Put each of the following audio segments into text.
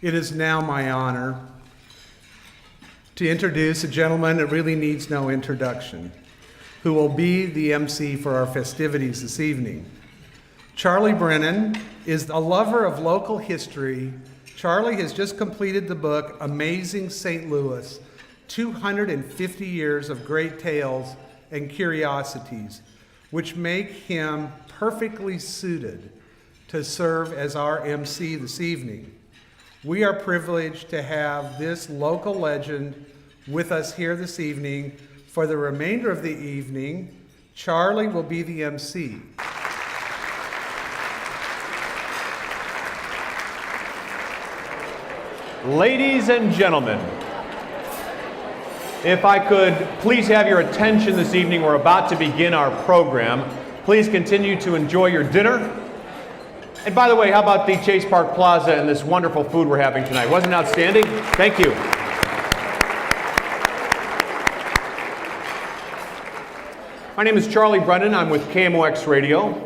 It is now my honor to introduce a gentleman that really needs no introduction, who will be the MC for our festivities this evening. Charlie Brennan is a lover of local history. Charlie has just completed the book, Amazing St. Louis, 250 Years of Great Tales and Curiosities, which make him perfectly suited to serve as our MC this evening. We are privileged to have this local legend with us here this evening. For the remainder of the evening, Charlie will be the MC. Ladies and gentlemen, if I could please have your attention this evening. We're about to begin our program. Please continue to enjoy your dinner. And by the way, how about the Chase Park Plaza and this wonderful food we're having tonight? Wasn't it outstanding? Thank you. My name is Charlie Brennan. I'm with KMOX Radio.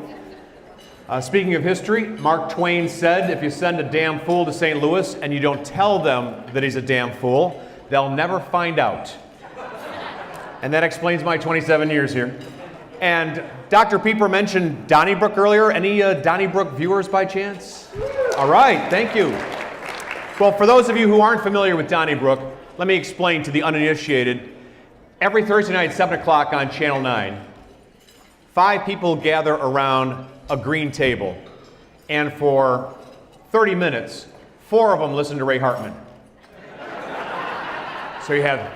Speaking of history, Mark Twain said, if you send a damn fool to St. Louis and you don't tell them that he's a damn fool, they'll never find out. And that explains my 27 years here. And Dr. Pieper mentioned Donnybrook earlier. Any Donnybrook viewers by chance? All right, thank you. Well, for those of you who aren't familiar with Donnybrook, let me explain to the uninitiated. Every Thursday night at 7 o'clock on Channel 9, 5 people gather around a green table. And for 30 minutes, 4 of them listen to Ray Hartman. So you have...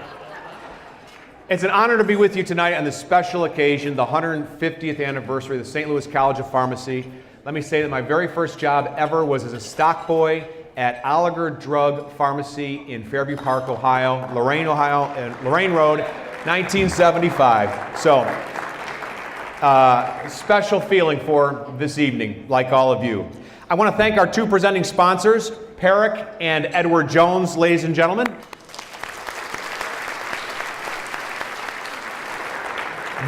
It's an honor to be with you tonight on this special occasion, the 150th anniversary of the St. Louis College of Pharmacy. Let me say that my very first job ever was as a stock boy at Oliger Drug Pharmacy in Fairview Park, Ohio, Lorraine Road, 1975. So, special feeling for this evening, like all of you. I want to thank our 2 presenting sponsors, Perrick and Edward Jones, ladies and gentlemen.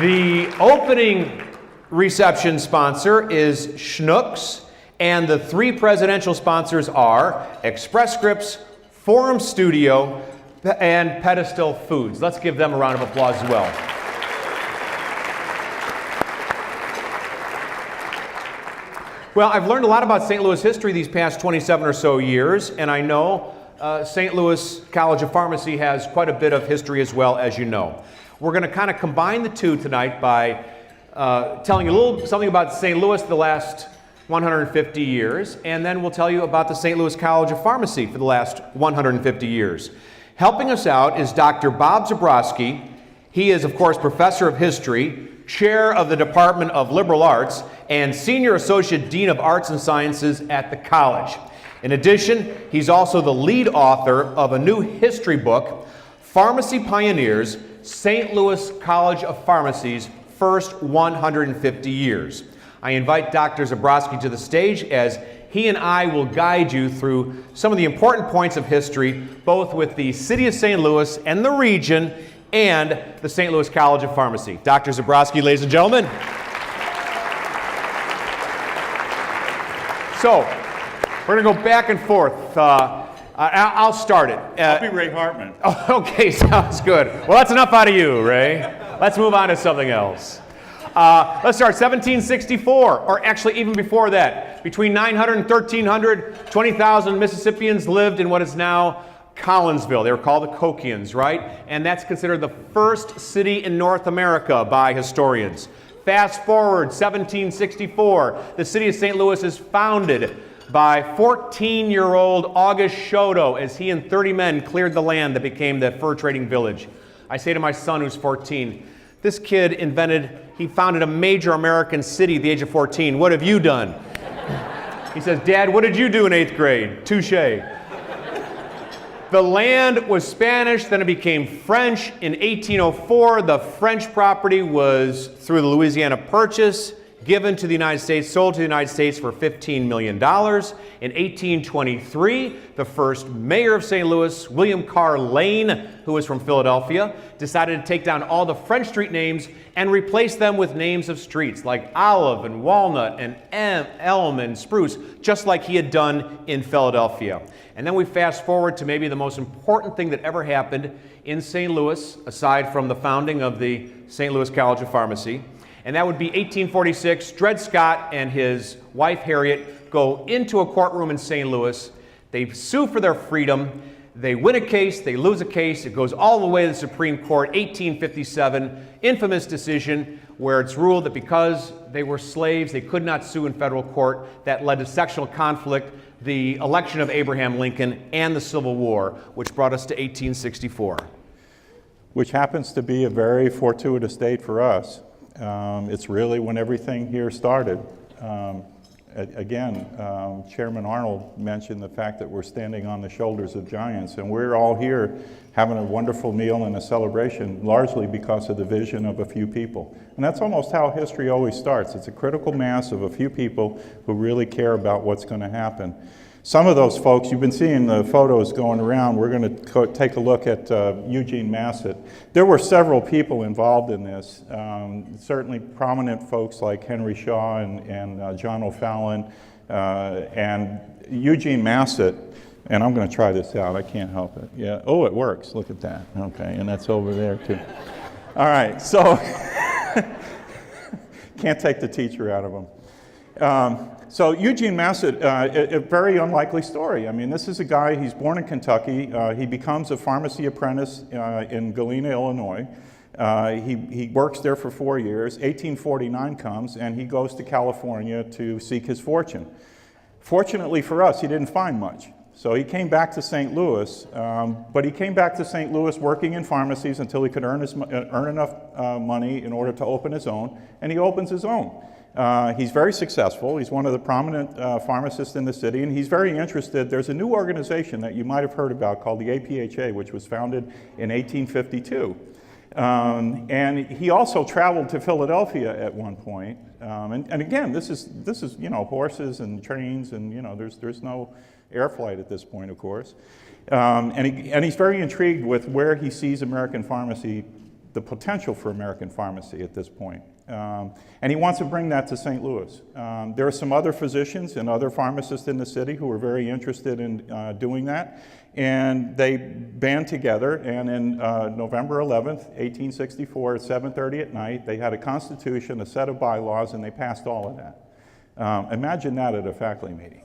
The opening reception sponsor is Schnucks, and the 3 presidential sponsors are Express Scripts, Forum Studio, and Pedestal Foods. Let's give them a round of applause as well. Well, I've learned a lot about St. Louis history these past 27 or so years, and I know St. Louis College of Pharmacy has quite a bit of history as well, as you know. We're going to kind of combine the two tonight by telling you a little something about St. Louis the last 150 years, and then we'll tell you about the St. Louis College of Pharmacy for the last 150 years. Helping us out is Dr. Bob Zebroski. He is, of course, professor of history, chair of the Department of Liberal Arts, and senior associate dean of arts and sciences at the college. In addition, he's also the lead author of a new history book, Pharmacy Pioneers, St. Louis College of Pharmacy's First 150 Years. I invite Dr. Zebroski to the stage as he and I will guide you through some of the important points of history, both with the city of St. Louis and the region, and the St. Louis College of Pharmacy. Dr. Zebroski, ladies and gentlemen. So, we're going to go back and forth. I'll start it. I'll be Ray Hartman. Okay, sounds good. Well, that's enough out of you, Ray. Let's move on to something else. Let's start 1764, or actually even before that. Between 900 and 1300, 20,000 Mississippians lived in what is now Collinsville. They were called the Kokians, right? And that's considered the first city in North America by historians. Fast forward, 1764, the city of St. Louis is founded by 14-year-old August Shoto as he and 30 men cleared the land that became the fur trading village. I say to my son who's 14, this kid he founded a major American city at the age of 14. What have you done? He says, Dad, what did you do in 8th grade? Touché. The land was Spanish, then it became French. In 1804, the French property was through the Louisiana Purchase given to the United States, sold to the United States for $15 million. In 1823, the first mayor of St. Louis, William Carr Lane, who was from Philadelphia, decided to take down all the French street names and replace them with names of streets like Olive and Walnut and Elm and Spruce, just like he had done in Philadelphia. And then we fast forward to maybe the most important thing that ever happened in St. Louis, aside from the founding of the St. Louis College of Pharmacy. And that would be 1846. Dred Scott and his wife Harriet go into a courtroom in St. Louis. They sue for their freedom. They win a case, they lose a case. It goes all the way to the Supreme Court, 1857, infamous decision where it's ruled that because they were slaves, they could not sue in federal court. That led to sectional conflict, the election of Abraham Lincoln, and the Civil War, which brought us to 1864. Which happens to be a very fortuitous date for us. It's really when everything here started. Chairman Arnold mentioned the fact that we're standing on the shoulders of giants, and we're all here having a wonderful meal and a celebration, largely because of the vision of a few people. And that's almost how history always starts. It's a critical mass of a few people who really care about what's going to happen. Some of those folks, you've been seeing the photos going around. We're going to take a look at Eugene Massett. There were several people involved in this, certainly prominent folks like Henry Shaw and John O'Fallon, and Eugene Massett. And I'm going to try this out. I can't help it. Yeah. Oh, it works. Look at that. Okay, and that's over there too. All right. So can't take the teacher out of them. So Eugene Massett, a very unlikely story. I mean, this is a guy, he's born in Kentucky. He becomes a pharmacy apprentice in Galena, Illinois. He works there for 4 years. 1849 comes, and he goes to California to seek his fortune. Fortunately for us, he didn't find much. So he came back to St. Louis, but he came back to St. Louis working in pharmacies until he could earn enough money in order to open his own, and he opens his own. He's very successful. He's one of the prominent pharmacists in the city, and he's very interested. There's a new organization that you might have heard about called the APHA, which was founded in 1852. And he also traveled to Philadelphia at one point. And again, this is horses and trains, and there's no air flight at this point, of course. And he's very intrigued with where he sees American pharmacy, the potential for American pharmacy at this point. And he wants to bring that to St. Louis. There are some other physicians and other pharmacists in the city who are very interested in doing that. And they band together, and in November 11th, 1864, at 7:30 at night, they had a constitution, a set of bylaws, and they passed all of that. Imagine that at a faculty meeting.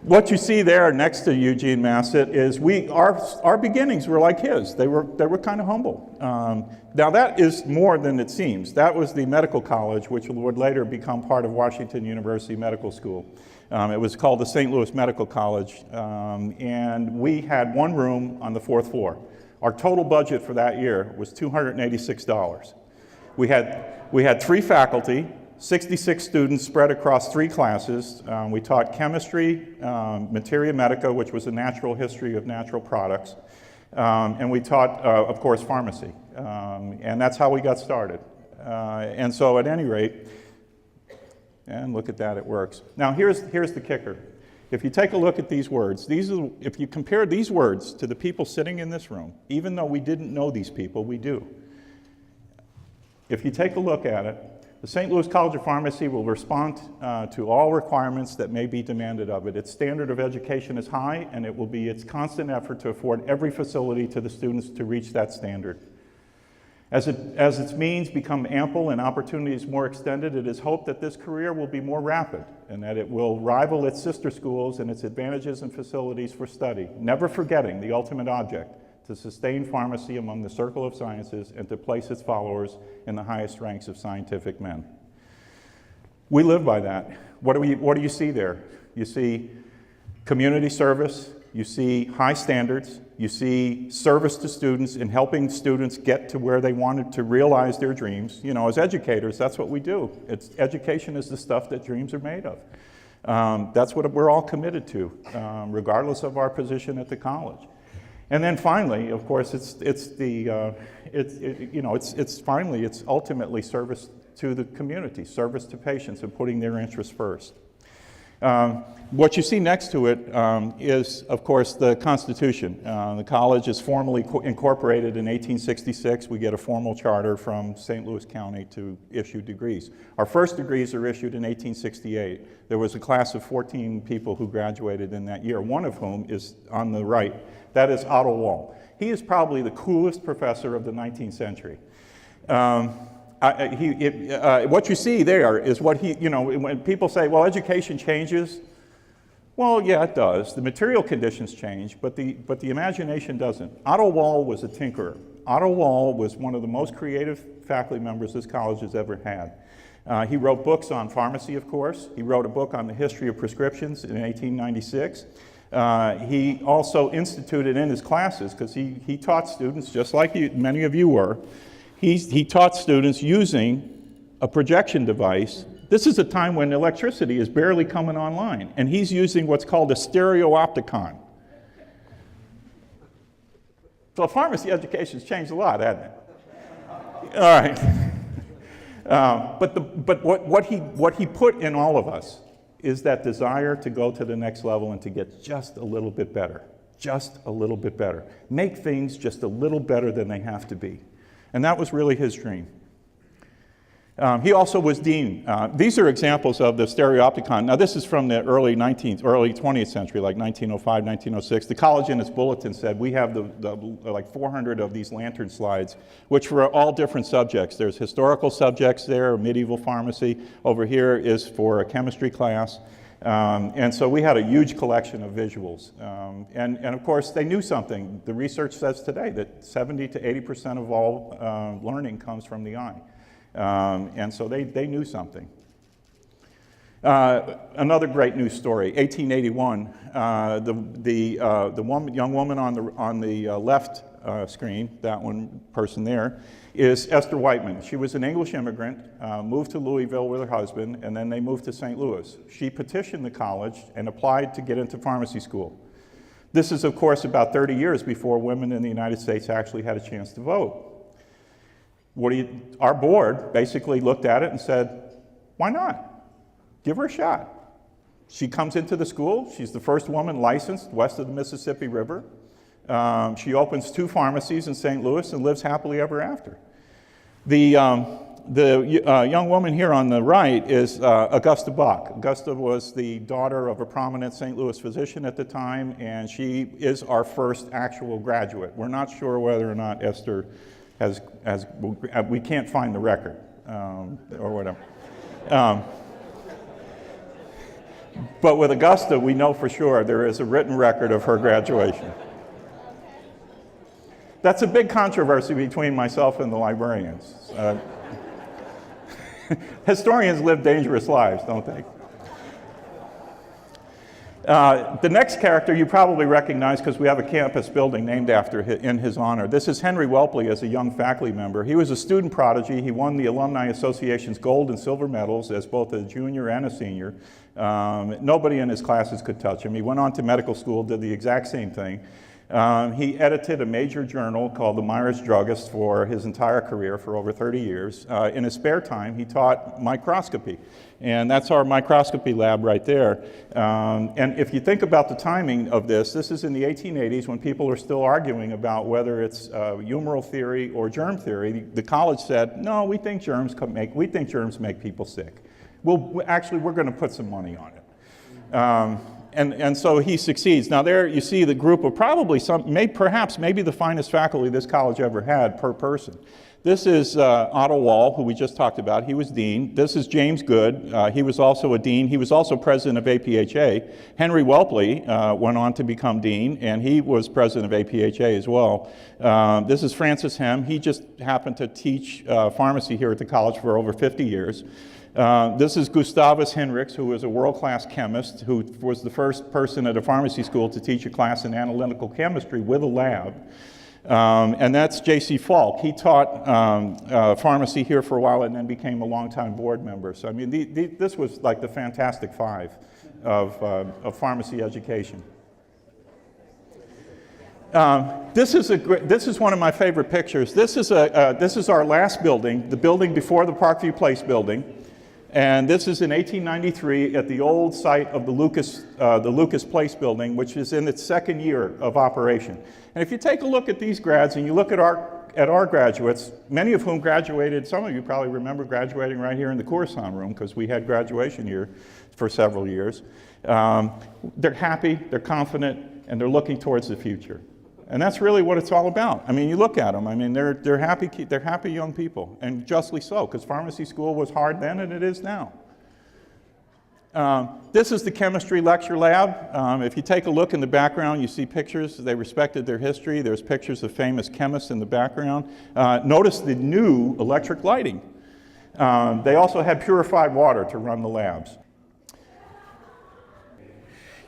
What you see there next to Eugene Massett is our beginnings were like his. They were kind of humble. Now that is more than it seems. That was the medical college, which would later become part of Washington University Medical School. It was called the St. Louis Medical College, and we had one room on the 4th floor. Our total budget for that year was $286. We had 3 faculty, 66 students spread across 3 classes. We taught chemistry, materia medica, which was a natural history of natural products, and we taught, of course, pharmacy. And that's how we got started. And so at any rate, and look at that, it works. Now here's the kicker. If you take a look at these words, if you compare these words to the people sitting in this room, even though we didn't know these people, we do. If you take a look at it, the St. Louis College of Pharmacy will respond to all requirements that may be demanded of it. Its standard of education is high, and it will be its constant effort to afford every facility to the students to reach that standard. As its means become ample and opportunities more extended, it is hoped that this career will be more rapid and that it will rival its sister schools in its advantages and facilities for study, never forgetting the ultimate object, to sustain pharmacy among the circle of sciences and to place its followers in the highest ranks of scientific men. We live by that. What do you see there? You see community service, you see high standards, you see service to students and helping students get to where they wanted to realize their dreams. As educators, that's what we do. Education is the stuff that dreams are made of. That's what we're all committed to, regardless of our position at the college. And then finally, of course, it's ultimately service to the community, service to patients, and putting their interests first. What you see next to it is, of course, the Constitution. The college is formally incorporated in 1866. We get a formal charter from St. Louis County to issue degrees. Our first degrees are issued in 1868. There was a class of 14 people who graduated in that year, one of whom is on the right. That is Otto Wall. He is probably the coolest professor of the 19th century. What you see there is what he, when people say, well, education changes, well, yeah, it does. The material conditions change, but the imagination doesn't. Otto Wall was a tinkerer. Otto Wall was one of the most creative faculty members this college has ever had. He wrote books on pharmacy, of course. He wrote a book on the history of prescriptions in 1896. He also instituted in his classes, because he taught students, just like many of you were, he taught students using a projection device. This is a time when electricity is barely coming online, and he's using what's called a stereopticon. So pharmacy education's changed a lot, hasn't it? All right. But what he put in all of us is that desire to go to the next level and to get just a little bit better, just a little bit better. Make things just a little better than they have to be. And that was really his dream. He also was dean. These are examples of the stereopticon. Now this is from the early 20th century, like 1905, 1906. The college in its bulletin said, we have like 400 of these lantern slides, which were all different subjects. There's historical subjects there, medieval pharmacy. Over here is for a chemistry class. And so we had a huge collection of visuals. And of course, they knew something. The research says today that 70 to 80% of all learning comes from the eye. And so they knew something. Another great news story, 1881, the young woman on the left screen, that one person there, is Esther Whiteman. She was an English immigrant, moved to Louisville with her husband, and then they moved to St. Louis. She petitioned the college and applied to get into pharmacy school. This is, of course, about 30 years before women in the United States actually had a chance to vote. Our board basically looked at it and said, why not? Give her a shot. She comes into the school. She's the first woman licensed west of the Mississippi River. She opens 2 pharmacies in St. Louis and lives happily ever after. The young woman here on the right is Augusta Bach. Augusta was the daughter of a prominent St. Louis physician at the time, and she is our first actual graduate. We're not sure whether or not Esther we can't find the record, or whatever. But with Augusta, we know for sure there is a written record of her graduation. That's a big controversy between myself and the librarians. Historians live dangerous lives, don't they? The next character you probably recognize because we have a campus building named after in his honor. This is Henry Welpley as a young faculty member. He was a student prodigy. He won the Alumni Association's gold and silver medals as both a junior and a senior. Nobody in his classes could touch him. He went on to medical school, did the exact same thing. He edited a major journal called The Myers Druggist for his entire career for over 30 years. In his spare time, he taught microscopy. And that's our microscopy lab right there. And if you think about the timing of this is in the 1880s when people are still arguing about whether it's humoral theory or germ theory. The college said, no, we think germs make people sick. We're going to put some money on it. And so he succeeds. Now there you see the group of probably maybe the finest faculty this college ever had per person. This is Otto Wall, who we just talked about. He was dean. This is James Good. He was also a dean. He was also president of APHA. Henry Welpley went on to become dean, and he was president of APHA as well. This is Francis Hem. He just happened to teach pharmacy here at the college for over 50 years. This is Gustavus Henrichs, who was a world-class chemist, who was the first person at a pharmacy school to teach a class in analytical chemistry with a lab. And that's J.C. Falk. He taught pharmacy here for a while and then became a longtime board member. So, I mean, this was like the Fantastic Five of pharmacy education. This is one of my favorite pictures. This is our last building, the building before the Parkview Place building. And this is in 1893 at the old site of the Lucas Place building, which is in its second year of operation. And if you take a look at these grads and you look at our graduates, many of whom graduated, some of you probably remember graduating right here in the Coruscant room because we had graduation here for several years. They're happy, they're confident, and they're looking towards the future. And that's really what it's all about. I mean, you look at them. I mean, they're happy young people, and justly so, because pharmacy school was hard then, and it is now. This is the chemistry lecture lab. If you take a look in the background, you see pictures. They respected their history. There's pictures of famous chemists in the background. Notice the new electric lighting. They also had purified water to run the labs.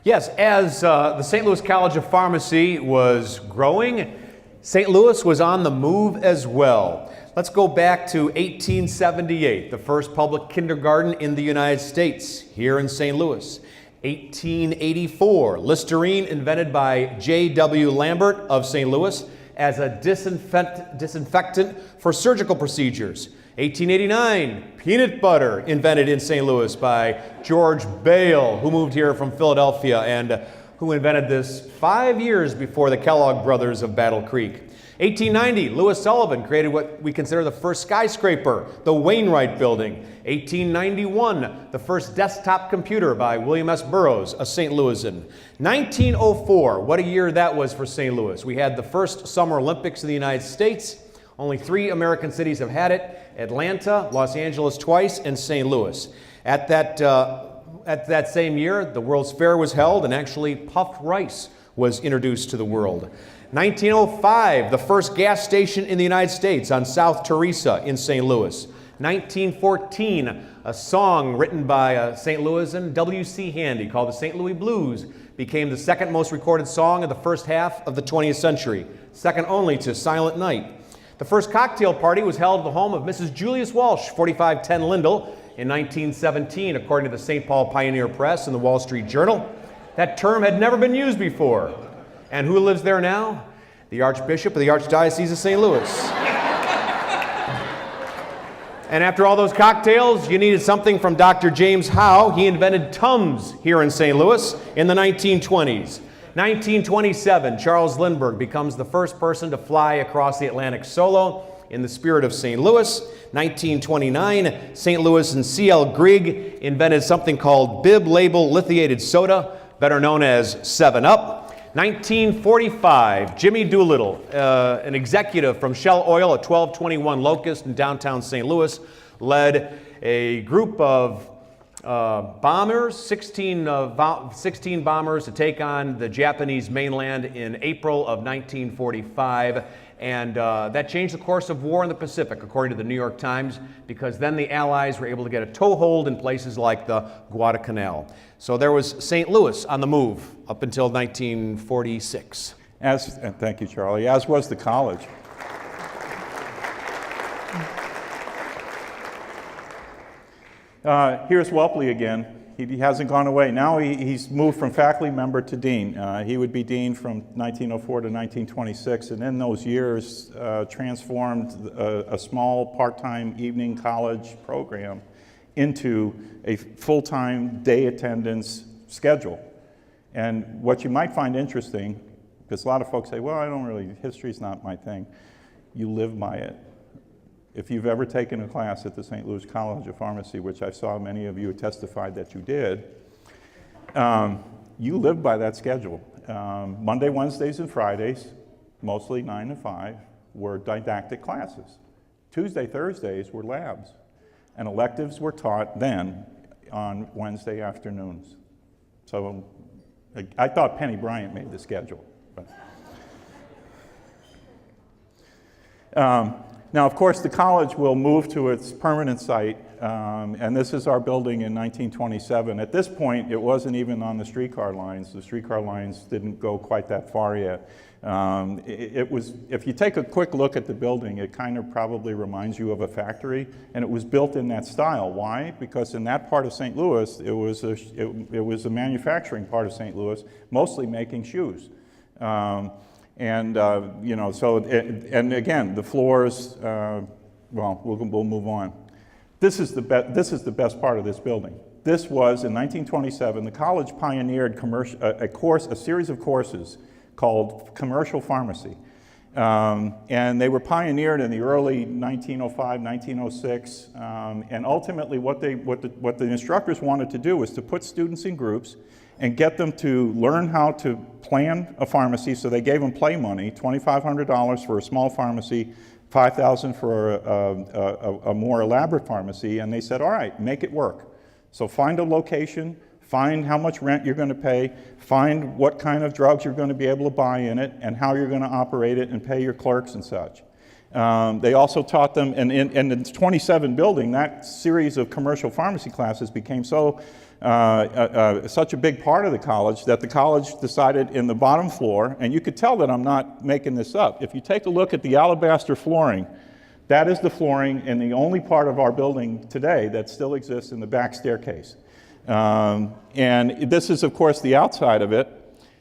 Yes, as the St. Louis College of Pharmacy was growing, St. Louis was on the move as well. Let's go back to 1878, the first public kindergarten in the United States, here in St. Louis. 1884, Listerine invented by J.W. Lambert of St. Louis as a disinfectant for surgical procedures. 1889, peanut butter invented in St. Louis by George Bale, who moved here from Philadelphia and who invented this 5 years before the Kellogg brothers of Battle Creek. 1890, Louis Sullivan created what we consider the first skyscraper, the Wainwright Building. 1891, the first desktop computer by William S. Burroughs, a St. Louisan. 1904, what a year that was for St. Louis. We had the first Summer Olympics in the United States. Only 3 American cities have had it: Atlanta, Los Angeles twice, and St. Louis. At that same year, the World's Fair was held, and actually puffed rice was introduced to the world. 1905, the first gas station in the United States on South Teresa in St. Louis. 1914, a song written by a St. Louisan, W.C. Handy, called the St. Louis Blues, became the second most recorded song of the first half of the 20th century, second only to Silent Night. The first cocktail party was held at the home of Mrs. Julius Walsh, 4510 Lindell, in 1917, according to the St. Paul Pioneer Press and the Wall Street Journal. That term had never been used before. And who lives there now? The Archbishop of the Archdiocese of St. Louis. And after all those cocktails, you needed something from Dr. James Howe. He invented Tums here in St. Louis in the 1920s. 1927, Charles Lindbergh becomes the first person to fly across the Atlantic solo in the spirit of St. Louis. 1929, St. Louis and C.L. Grigg invented something called bib label lithiated soda, better known as 7-Up. 1945, Jimmy Doolittle, an executive from Shell Oil at 1221 Locust in downtown St. Louis, led a group of bombers, 16 bombers to take on the Japanese mainland in April of 1945. And that changed the course of war in the Pacific, according to the New York Times, because then the Allies were able to get a toehold in places like the Guadalcanal. So there was St. Louis on the move up until 1946. And thank you, Charlie, as was the college. Here's Welpley again. He hasn't gone away. Now he's moved from faculty member to dean. He would be dean from 1904 to 1926, and in those years transformed a small part-time evening college program into a full-time day attendance schedule. And what you might find interesting, because a lot of folks say, well, history's not my thing. You live by it. If you've ever taken a class at the St. Louis College of Pharmacy, which I saw many of you testified that you did, you live by that schedule. Monday, Wednesdays, and Fridays, mostly 9 to 5, were didactic classes. Tuesday, Thursdays were labs. And electives were taught then on Wednesday afternoons. So I thought Penny Bryant made the schedule. But. Now, of course, the college will move to its permanent site, and this is our building in 1927. At this point, it wasn't even on the streetcar lines. The streetcar lines didn't go quite that far yet. If you take a quick look at the building, it kind of probably reminds you of a factory, and it was built in that style. Why? Because in that part of St. Louis, it was a manufacturing part of St. Louis, mostly making shoes. And, you know, so, and again, the floors, well, we'll move on. This is the best part of this building. This was, in 1927, the college pioneered a series of courses called commercial pharmacy. And they were pioneered in the early 1905, 1906, and ultimately what the instructors wanted to do was to put students in groups and get them to learn how to plan a pharmacy. So they gave them play money, $2,500 for a small pharmacy, $5,000 for a more elaborate pharmacy, and they said, all right, make it work. So find a location, find how much rent you're going to pay, find what kind of drugs you're going to be able to buy in it, and how you're going to operate it and pay your clerks and such. They also taught them, and in the 27 building, that series of commercial pharmacy classes became so such a big part of the college that the college decided in the bottom floor, and you could tell that I'm not making this up. If you take a look at the alabaster flooring, that is the flooring in the only part of our building today that still exists in the back staircase. And this is, of course, the outside of it.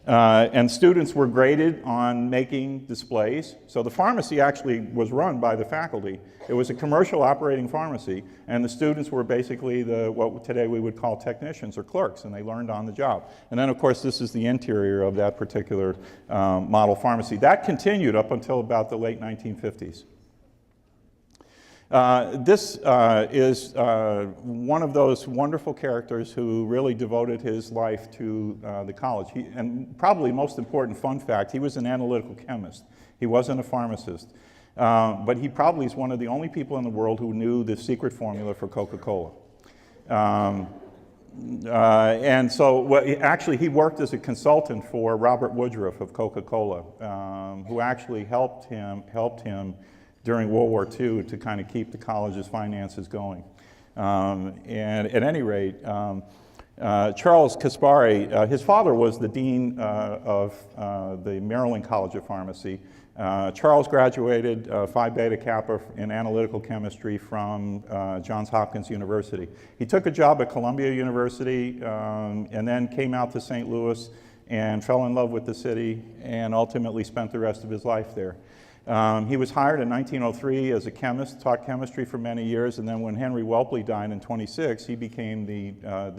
And students were graded on making displays. So the pharmacy actually was run by the faculty. It was a commercial operating pharmacy, and the students were basically what today we would call technicians or clerks, and they learned on the job. And then, of course, this is the interior of that particular model pharmacy. That continued up until about the late 1950s. This is one of those wonderful characters who really devoted his life to the college. And probably most important fun fact, he was an analytical chemist. He wasn't a pharmacist. But he probably is one of the only people in the world who knew the secret formula for Coca-Cola. And so actually he worked as a consultant for Robert Woodruff of Coca-Cola, who actually helped him during World War II to kind of keep the college's finances going. And at any rate, Charles Kaspari, his father was the dean of the Maryland College of Pharmacy. Charles graduated Phi Beta Kappa in analytical chemistry from Johns Hopkins University. He took a job at Columbia University and then came out to St. Louis and fell in love with the city and ultimately spent the rest of his life there. He was hired in 1903 as a chemist, taught chemistry for many years, and then when Henry Welpley died in 26, he became the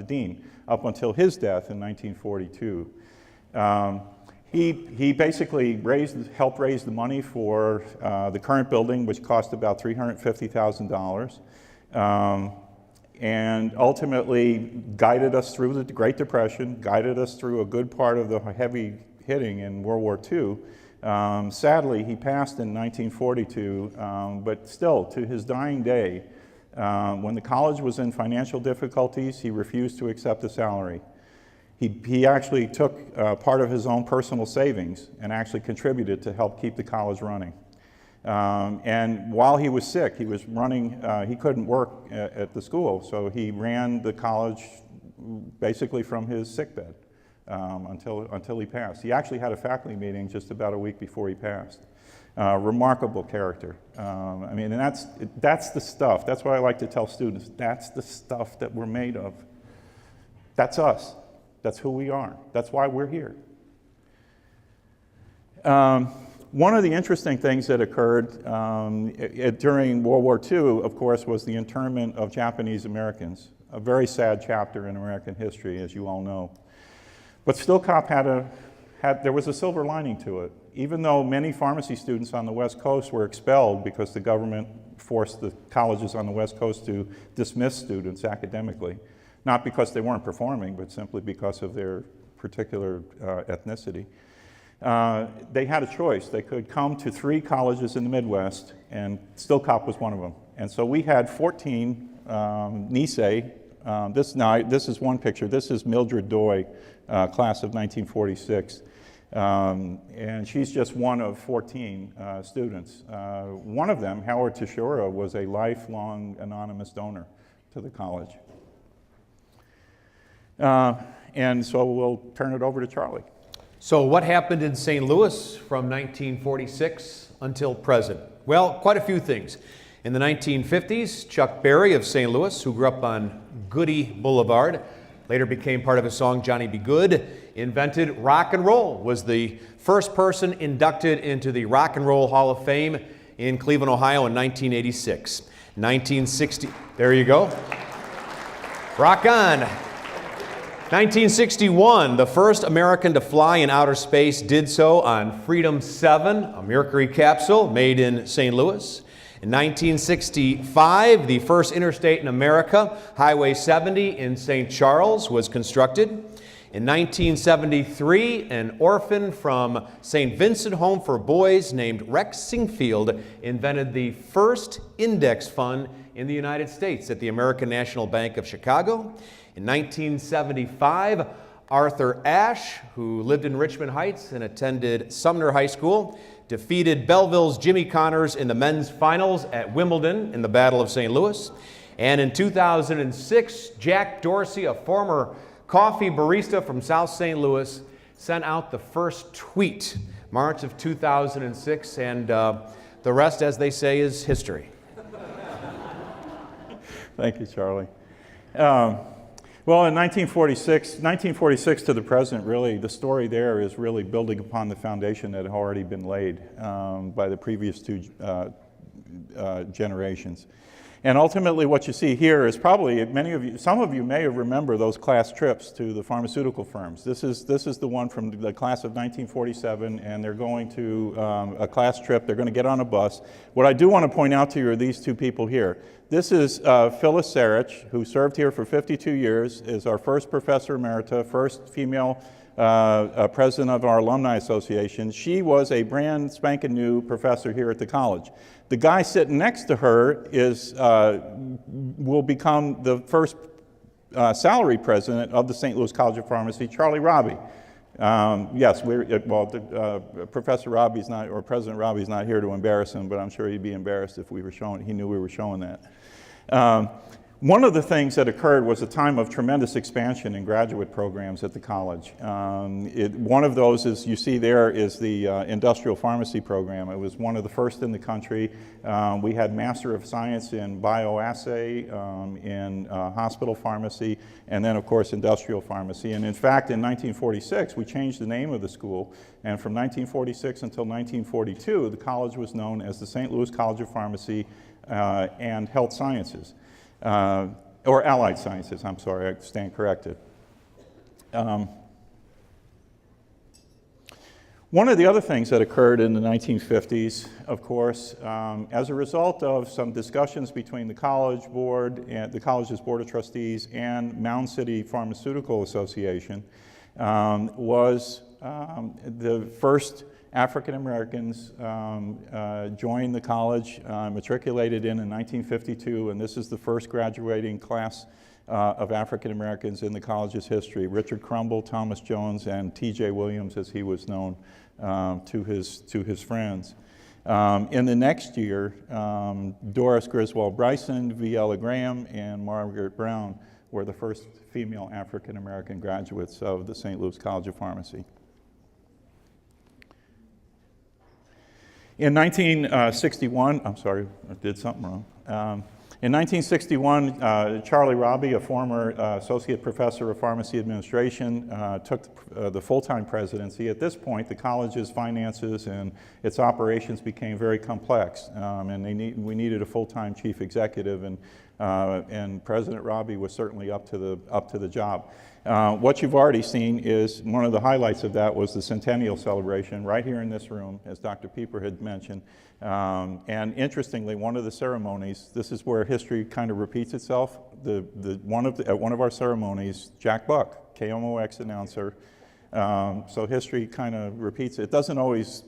dean up until his death in 1942. He basically helped raise the money for the current building, which cost about $350,000, and ultimately guided us through the Great Depression, guided us through a good part of the heavy hitting in World War II. Sadly, he passed in 1942, but still, to his dying day, when the college was in financial difficulties, he refused to accept a salary. He actually took part of his own personal savings and actually contributed to help keep the college running. And while he was sick, he was running, he couldn't work at the school, so he ran the college basically from his sickbed. Until he passed. He actually had a faculty meeting just about a week before he passed. Remarkable character. I mean, and that's the stuff. That's what I like to tell students. That's the stuff that we're made of. That's us. That's who we are. That's why we're here. One of the interesting things that occurred during World War II, of course, was the internment of Japanese Americans. A very sad chapter in American history, as you all know. But Stillcop there was a silver lining to it. Even though many pharmacy students on the West Coast were expelled because the government forced the colleges on the West Coast to dismiss students academically, not because they weren't performing, but simply because of their particular ethnicity, they had a choice. They could come to 3 colleges in the Midwest, and Stillcop was one of them. And so we had 14 Nisei. This is one picture. This is Mildred Doy, class of 1946. And she's just one of 14 students. One of them, Howard Tashura, was a lifelong anonymous donor to the college. And so we'll turn it over to Charlie. So what happened in St. Louis from 1946 until present? Well, quite a few things. In the 1950s, Chuck Berry of St. Louis, who grew up on Goody Boulevard, later became part of his song Johnny Be Good, invented rock and roll, was the first person inducted into the Rock and Roll Hall of Fame in Cleveland, Ohio in 1986. 1960, there you go. Rock on. 1961, the first American to fly in outer space did so on Freedom 7, a Mercury capsule made in St. Louis. In 1965, the first interstate in America, Highway 70 in St. Charles, was constructed. In 1973, an orphan from St. Vincent Home for Boys named Rex Singfield invented the first index fund in the United States at the American National Bank of Chicago. In 1975, Arthur Ashe, who lived in Richmond Heights and attended Sumner High School, defeated Belleville's Jimmy Connors in the men's finals at Wimbledon in the Battle of St. Louis. And in 2006, Jack Dorsey, a former coffee barista from South St. Louis, sent out the first tweet, March of 2006, and the rest, as they say, is history. Thank you, Charlie. Well, in 1946 to the present, really, the story there is really building upon the foundation that had already been laid by the previous two generations. And ultimately what you see here is probably, some of you may remember those class trips to the pharmaceutical firms. This is the one from the class of 1947, and they're going to a class trip. They're going to get on a bus. What I do want to point out to you are these two people here. This is Phyllis Sarich, who served here for 52 years, is our first professor emerita, first female president of our alumni association. She was a brand spanking new professor here at the college. The guy sitting next to her will become the first salary president of the St. Louis College of Pharmacy, Charlie Robbie. Yes, Professor Robbie's not, or President Robbie's not here to embarrass him, but I'm sure he'd be embarrassed if he knew we were showing that. One of the things that occurred was a time of tremendous expansion in graduate programs at the college. One of those, is you see there, is the industrial pharmacy program. It was one of the first in the country. We had Master of Science in bioassay, in hospital pharmacy, and then of course industrial pharmacy. And in fact, in 1946, we changed the name of the school, and from 1946 until 1942, the college was known as the St. Louis College of Pharmacy and Health Sciences. Or Allied Sciences, I'm sorry, I stand corrected. One of the other things that occurred in the 1950s, of course, as a result of some discussions between the college board and the college's board of trustees and Mound City Pharmaceutical Association, was the first African Americans joined the college, matriculated in 1952, and this is the first graduating class of African Americans in the college's history. Richard Crumble, Thomas Jones, and T.J. Williams, as he was known to his friends. In the next year, Doris Griswold Bryson, Viella Graham, and Margaret Brown were the first female African American graduates of the St. Louis College of Pharmacy. In 1961, I'm sorry, I did something wrong. In 1961, Charlie Robbie, a former associate professor of pharmacy administration, took the full-time presidency. At this point, the college's finances and its operations became very complex, and we needed a full-time chief executive, and President Robbie was certainly up to the job. What you've already seen is one of the highlights of that was the centennial celebration right here in this room, as Dr. Pieper had mentioned. And interestingly, one of the ceremonies, this is where history kind of repeats itself. At one of our ceremonies, Jack Buck, KMOX announcer. So history kind of repeats it. It doesn't always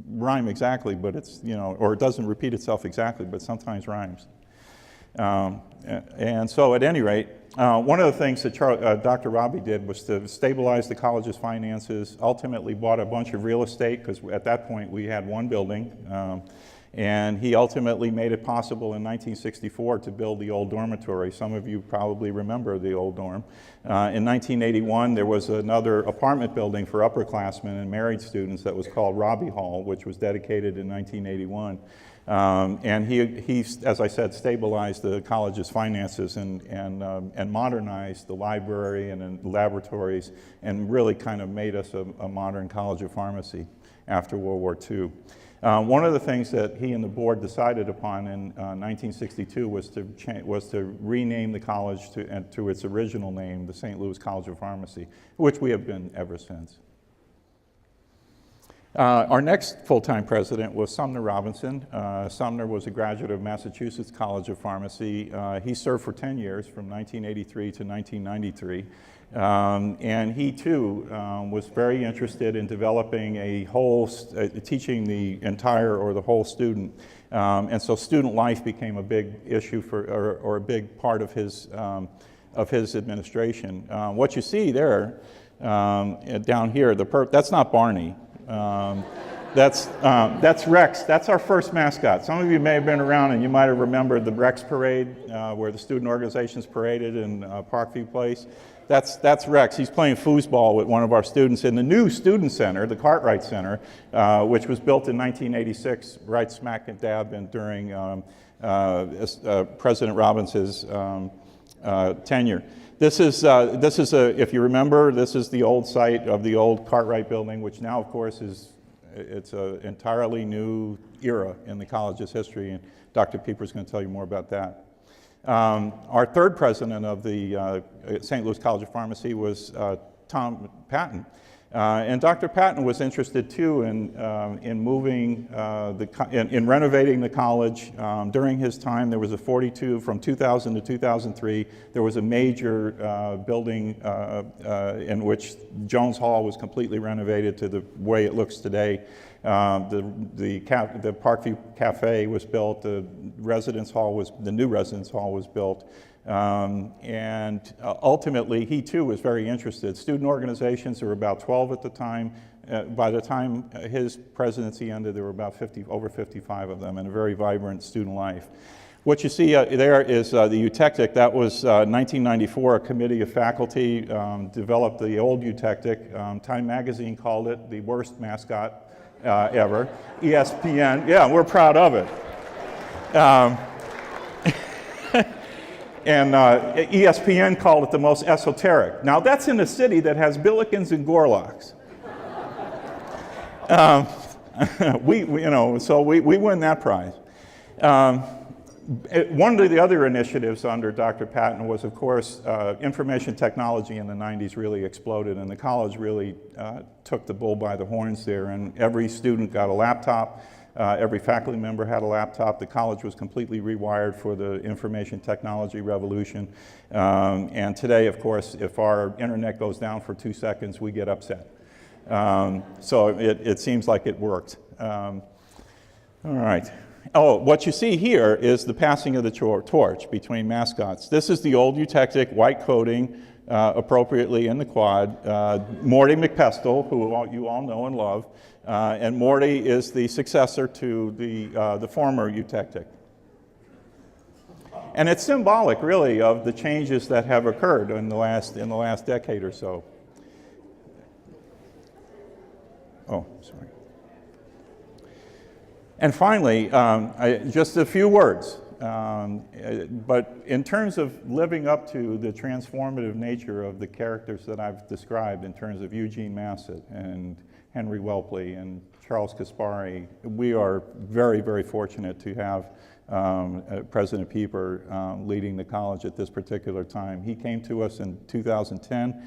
rhyme exactly, but it's, or it doesn't repeat itself exactly, but sometimes rhymes. And so at any rate, one of the things that Dr. Robbie did was to stabilize the college's finances, ultimately bought a bunch of real estate, because at that point we had one building, and he ultimately made it possible in 1964 to build the old dormitory. Some of you probably remember the old dorm. In 1981, there was another apartment building for upperclassmen and married students that was called Robbie Hall, which was dedicated in 1981. And he, as I said, stabilized the college's finances and modernized the library and laboratories and really kind of made us a modern college of pharmacy after World War II. One of the things that he and the board decided upon in 1962 was to rename the college to its original name, the St. Louis College of Pharmacy, which we have been ever since. Our next full-time president was Sumner Robinson. Sumner was a graduate of Massachusetts College of Pharmacy. He served for 10 years, from 1983 to 1993. And he too was very interested in developing a whole, teaching the entire or the whole student. And so student life became a big issue or a big part of his administration. What you see there down here, that's not Barney. That's Rex. That's our first mascot. Some of you may have been around and you might have remembered the Rex parade where the student organizations paraded in Parkview Place. That's Rex. He's playing foosball with one of our students in the new student center, the Cartwright Center, which was built in 1986, right smack dab during President Robinson's tenure. This is if you remember, this is the old site of the old Cartwright building, which now, of course, it's an entirely new era in the college's history, and Dr. Pieper's going to tell you more about that. Our third president of the St. Louis College of Pharmacy was Tom Patton. And Dr. Patton was interested too in moving, in renovating the college. During his time, there was from 2000 to 2003, there was a major building in which Jones Hall was completely renovated to the way it looks today. The Parkview Cafe was built, the new residence hall was built. And ultimately, he too was very interested. Student organizations, there were about 12 at the time. By the time his presidency ended, there were about over 55 of them, and a very vibrant student life. What you see there is the eutectic. That was 1994. A committee of faculty developed the old eutectic. Time Magazine called it the worst mascot ever. ESPN, yeah, we're proud of it. And ESPN called it the most esoteric. Now that's in a city that has Billikens and Gorlocks. So we win that prize. One of the other initiatives under Dr. Patton was, of course, information technology in the 90s really exploded, and the college really took the bull by the horns there, and every student got a laptop. Every faculty member had a laptop. The college was completely rewired for the information technology revolution. And today, of course, if our internet goes down for 2 seconds, we get upset. So it seems like it worked. All right. Oh, what you see here is the passing of the torch between mascots. This is the old eutectic, white coating, appropriately in the quad. Morty McPestle, who you all know and love. And Morty is the successor to the former eutectic. And it's symbolic, really, of the changes that have occurred in the last decade or so. Oh, sorry. And finally, just a few words. But in terms of living up to the transformative nature of the characters that I've described in terms of Eugene Massett and Henry Welpley and Charles Kaspari, we are very, very fortunate to have President Pieper leading the college at this particular time. He came to us in 2010.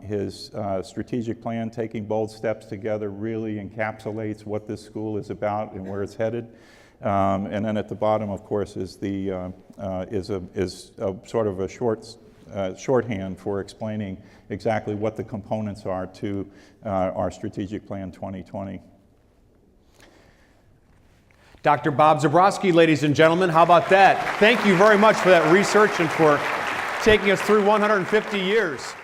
His strategic plan, Taking Bold Steps Together, really encapsulates what this school is about and where it's headed. And then at the bottom, of course, is sort of a shorthand for explaining exactly what the components are to our strategic plan 2020. Dr. Bob Zebroski, ladies and gentlemen, how about that? Thank you very much for that research and for taking us through 150 years.